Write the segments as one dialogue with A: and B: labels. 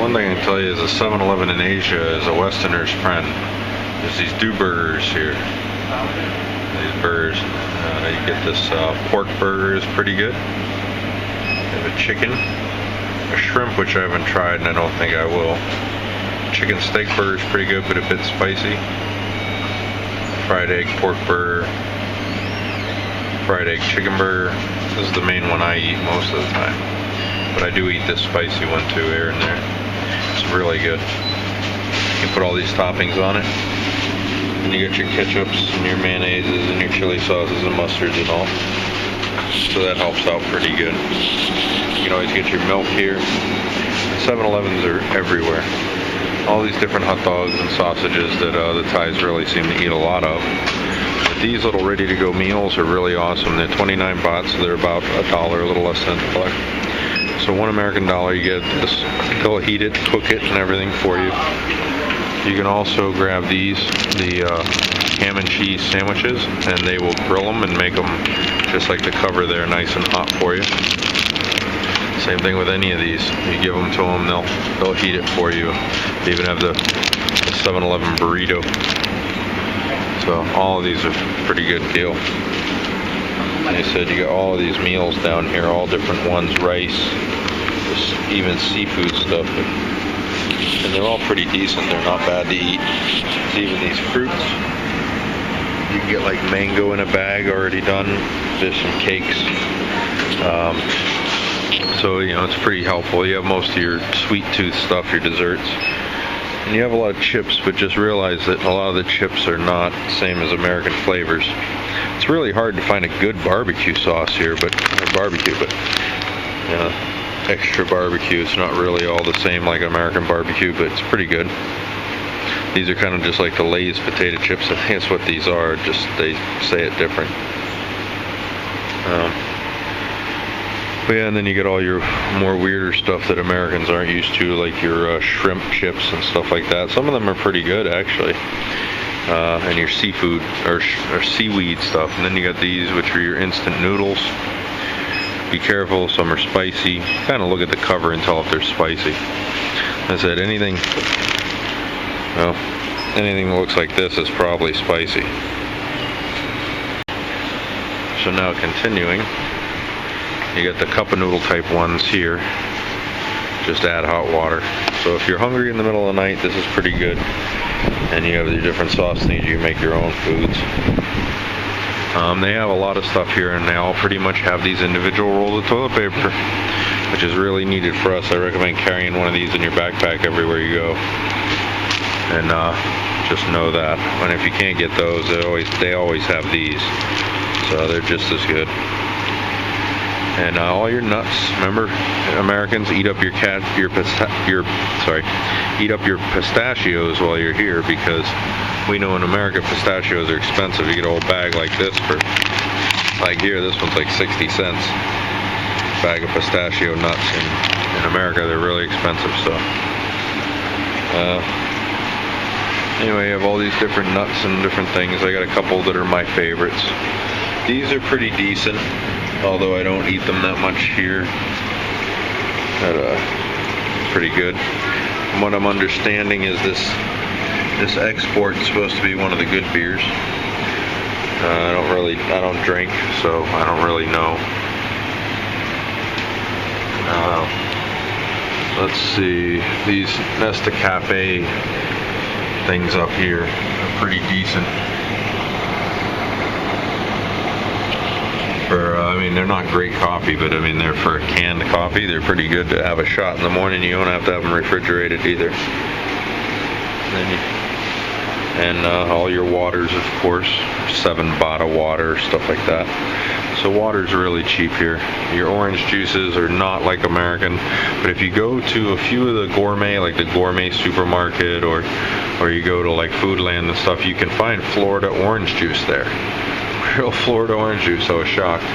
A: One thing I can tell you is a 7-Eleven in Asia is a Westerner's friend. There's these do burgers here. These burgers. You get this pork burger is pretty good. They have a chicken. A shrimp, which I haven't tried and I don't think I will. Chicken steak burger is pretty good, but a bit spicy. Fried egg pork burger. Fried egg chicken burger. This is the main one I eat most of the time. But I do eat this spicy one too here and there. It's really good. You put all these toppings on it. And you get your ketchups and your mayonnaises and your chili sauces and mustards and all. So that helps out pretty good. You can always get your milk here. 7-Elevens are everywhere. All these different hot dogs and sausages that the Thais really seem to eat a lot of. But these little ready-to-go meals are really awesome. They're 29 baht, so they're about $1, a little less than $1. So $1 American, you get this. They'll heat it, cook it, and everything for you. You can also grab these, the ham and cheese sandwiches, and they will grill them and make them just like the cover there, nice and hot for you. Same thing with any of these. You give them to them, they'll heat it for you. They even have the 7-Eleven burrito. So all of these are pretty good deal. And they said you got all of these meals down here, all different ones, rice, even seafood stuff. And they're all pretty decent. They're not bad to eat. Even these fruits. You can get like mango in a bag already done. There's some cakes. So, you know, it's pretty helpful. You have most of your sweet tooth stuff, your desserts. And you have a lot of chips, but just realize that a lot of the chips are not the same as American flavors. It's really hard to find a good barbecue sauce here, or barbecue, but extra barbecue. It's not really all the same like American barbecue, but it's pretty good. These are kind of just like the Lay's potato chips. I think that's what these are, just they say it different. But yeah, and then you get all your more weirder stuff that Americans aren't used to, like your shrimp chips and stuff like that. Some of them are pretty good, actually. And your seafood or seaweed stuff. And then you got these, which are your instant noodles. Be careful, some are spicy. Kind of look at the cover and tell if they're spicy. I said anything that looks like this is probably spicy. So now continuing. You got the cup of noodle type ones here. Just add hot water. So if you're hungry in the middle of the night, this is pretty good. And you have your different sauce needs. You can make your own foods. They have a lot of stuff here, and they all pretty much have these individual rolls of toilet paper, which is really needed for us. I recommend carrying one of these in your backpack everywhere you go. And just know that. And if you can't get those, they always have these. So they're just as good. And all your nuts, remember, Americans, eat up your pistachios while you're here, because we know in America pistachios are expensive. You get a whole bag like this for, like here, this one's like 60 cents. Bag of pistachio nuts. In America, they're really expensive. So anyway, you have all these different nuts and different things. I got a couple that are my favorites. These are pretty decent, although I don't eat them that much here. But, pretty good. From what I'm understanding is this export is supposed to be one of the good beers. I don't drink, so I don't really know. Let's see, these Nesta Cafe things up here are pretty decent. They're not great coffee, but they're for canned coffee. They're pretty good to have a shot in the morning. You don't have to have them refrigerated either. And all your waters, of course, 7 baht of water, stuff like that. So water's really cheap here. Your orange juices are not like American, but if you go to a few of the gourmet, like the gourmet supermarket, or you go to like Foodland and stuff, you can find Florida orange juice there. Real Florida orange juice. I was shocked.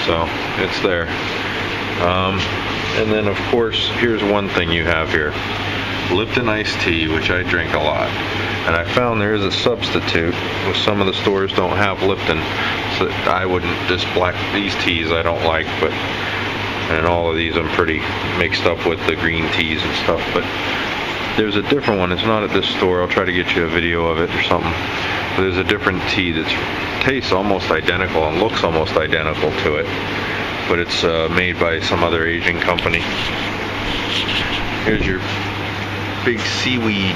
A: So it's there. And then of course, here's one thing you have here. Lipton iced tea, which I drink a lot. And I found there is a substitute. Some of the stores don't have Lipton. So I wouldn't, these teas I don't like, but And all of these I'm pretty mixed up with the green teas and stuff, but there's a different one. It's not at this store. I'll try to get you a video of it or something. But there's a different tea that tastes almost identical and looks almost identical to it, but it's made by some other Asian company. Here's your big seaweed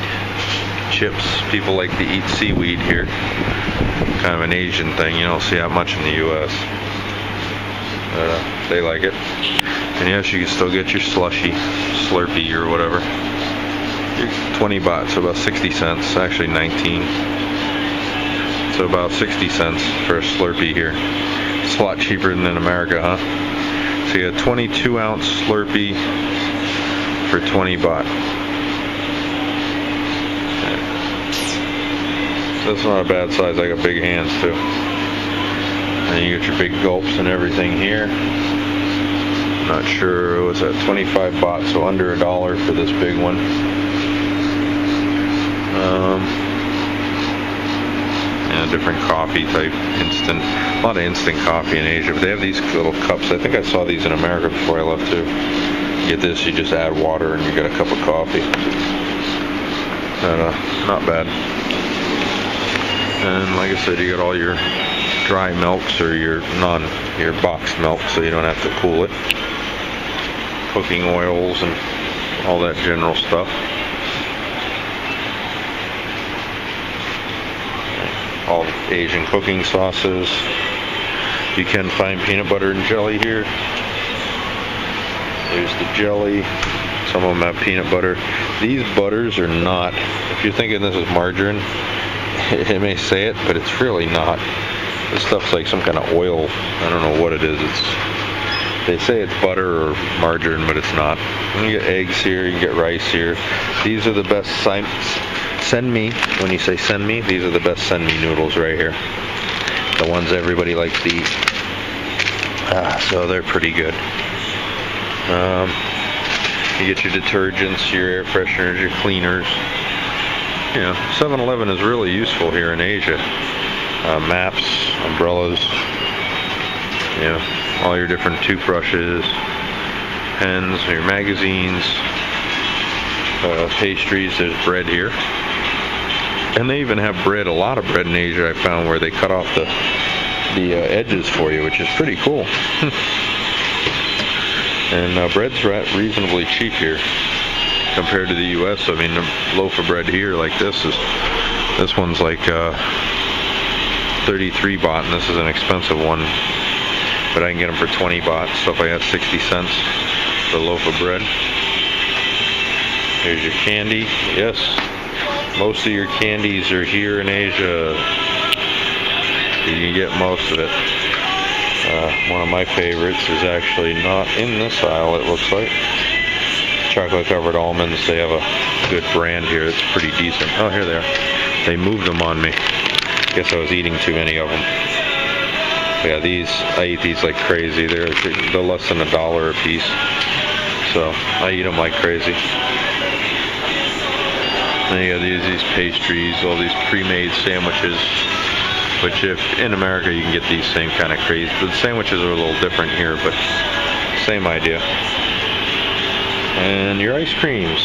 A: chips. People like to eat seaweed here. Kind of an Asian thing. You don't see that much in the U.S. They like it. And yes, you can still get your slushy, Slurpee or whatever. 20 baht, so about 60 cents. Actually 19. So about 60 cents for a Slurpee here. It's a lot cheaper than in America, huh? So you get a 22-ounce Slurpee for 20 baht. So that's not a bad size. I got big hands too. And you get your big gulps and everything here. I'm not sure, it was at 25 baht, so under $1 for this big one. And a different coffee type, instant. A lot of instant coffee in Asia, but they have these little cups. I think I saw these in America before I left too. You get this, you just add water and you get a cup of coffee. Not bad. And like I said, you got all your dry milks or your boxed milk, so you don't have to cool it. Cooking oils and all that general stuff. All Asian cooking sauces. You can find peanut butter and jelly here. There's the jelly. Some of them have peanut butter. These butters are not, if you're thinking this is margarine, it may say it, but it's really not. This stuff's like some kind of oil. I don't know what it is. They say it's butter or margarine, but it's not. You get eggs here, you get rice here. These are the best send me, when you say send me, these are the best send me noodles right here. The ones everybody likes to eat. So they're pretty good. You get your detergents, your air fresheners, your cleaners. You know, 7-Eleven is really useful here in Asia. Maps, umbrellas, you know, all your different toothbrushes, pens, your magazines, pastries. There's bread here. And they even have bread, a lot of bread in Asia I found, where they cut off the edges for you, which is pretty cool. And bread's reasonably cheap here compared to the U.S. I mean, a loaf of bread here like this one's like 33 baht, and this is an expensive one, but I can get them for 20 baht, stuff like that, 60 cents for a loaf of bread. Here's your candy. Yes, most of your candies are here in Asia. You can get most of it. One of my favorites is actually not in this aisle, it looks like. Chocolate covered almonds. They have a good brand here. It's pretty decent. Oh, here they are. They moved them on me. Guess I was eating too many of them. Yeah, I eat these like crazy. They're less than $1 a piece. So I eat them like crazy. And you got these pastries, all these pre-made sandwiches, which if in America you can get these same kind of crazy. The sandwiches are a little different here, but same idea. And your ice creams,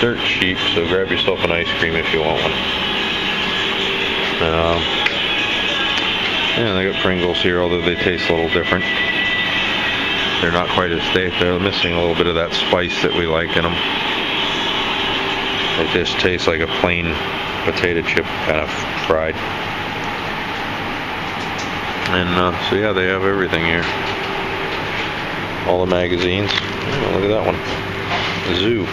A: they're cheap, so grab yourself an ice cream if you want one. Yeah, they got Pringles here, although they taste a little different. They're not quite as thick. They're missing a little bit of that spice that we like in them. They just taste like a plain potato chip kind of fried. And so yeah, they have everything here. All the magazines. Oh, look at that one. The zoo.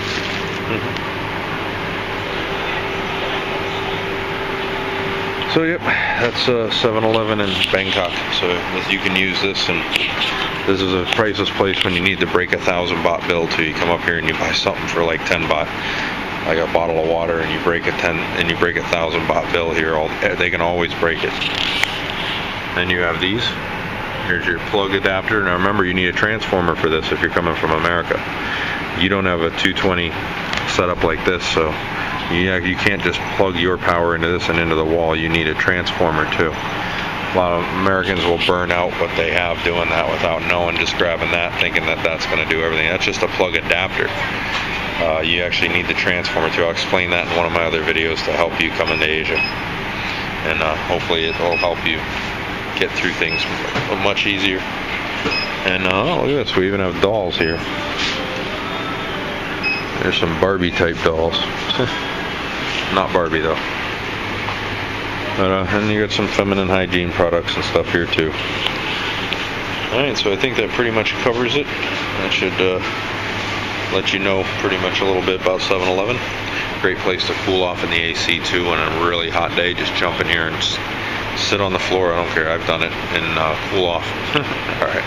A: So yep, that's 7-Eleven in Bangkok. So you can use this, and this is a priceless place when you need to break 1,000 baht bill too. You come up here and you buy something for like 10 baht, like a bottle of water, and you break a 1,000 baht bill here. They can always break it. Then you have these. Here's your plug adapter. Now remember, you need a transformer for this if you're coming from America. You don't have a 220 setup like this, so you can't just plug your power into this and into the wall. You need a transformer too. A lot of Americans will burn out what they have doing that without knowing, just grabbing that, thinking that that's going to do everything. That's just a plug adapter. You actually need the transformer too. I'll explain that in one of my other videos to help you come into Asia. And hopefully it will help you get through things much easier. And look at this, we even have dolls here. There's some Barbie type dolls. Not Barbie though. But and you got some feminine hygiene products and stuff here too. Alright, so I think that pretty much covers it. That should let you know pretty much a little bit about 7-Eleven. Great place to cool off in the AC too on a really hot day. Just jump in here and sit on the floor. I don't care. I've done it and cool off. Alright.